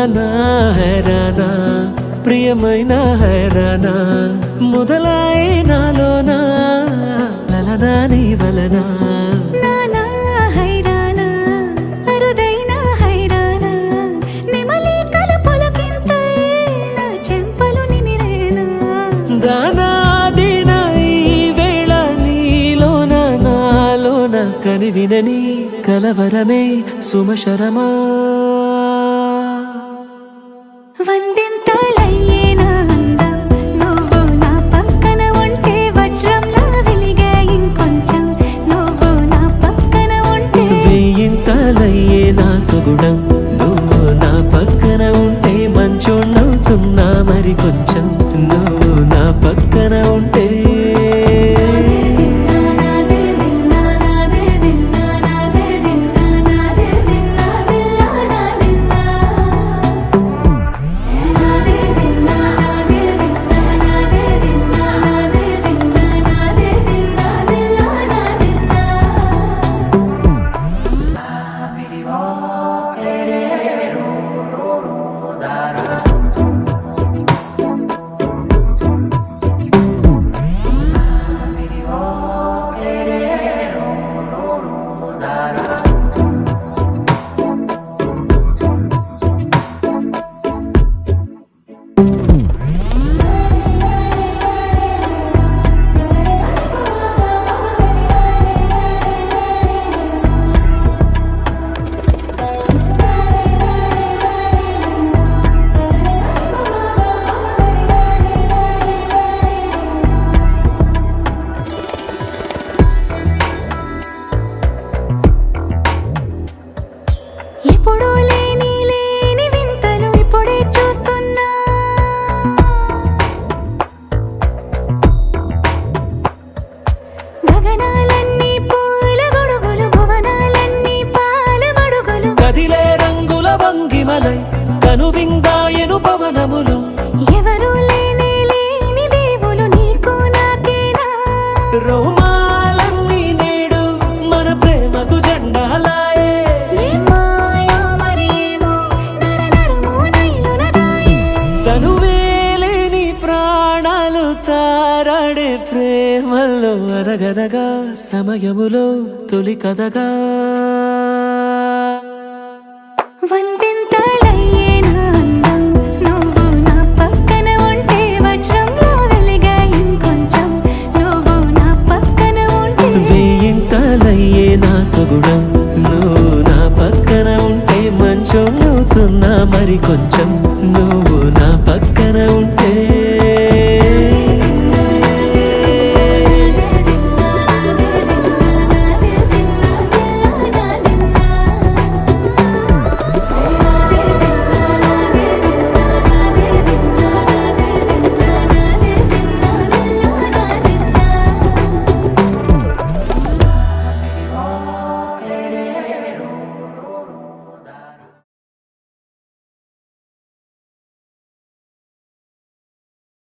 సుహానా హైరానా ప్రియమైన హైరానా మొదలాయి నాలోనా లలనా నీ వలనా కని వినని కలవరమే సుమశరమా వందింతలయ్యేనా అందం నువ్వు నా పక్కన ఉంటే వజ్రంలా వెలిగే ఇంకొంచెం నువ్వు నా పక్కన ఉంటే వెయ్యింతలయ్యేనా సుగుణం నువ్వు నా పక్కన ఉంటే మంచోణ్ణవుతున్నా మరి కొంచెం నువ్వు నా పక్కన ఉంటే ఎప్పుడూ లేని వింతలు ఇప్పుడే చూస్తున్నా గగనాలన్నీ పూల గొడుగులు భువనాలన్నీ పాల మడుగులు కదిలే రంగుల భంగిమలై కనువిందాయను పవనములు ఎవరు లేని దేవులు నీకు నాకేనా రోమాలన్నీ నేడు మన ప్రేమకు జెండాలాయే తనువేలేని ప్రాణాలు తారాడే ప్రేమల్లో అనగనగా సమయములో తొలి కథగా వందింతలయ్యేనా అందం నువ్వు నా పక్కన ఉంటే వజ్రంలా వెలిగే ఇంకొంచెం నువ్వు నా పక్కన ఉంటే వెయ్యింతలయ్యేనా సుగుణం నువ్వు నా పక్కన ఉంటే మంచోణ్ణవుతున్నా మరి కొంచెం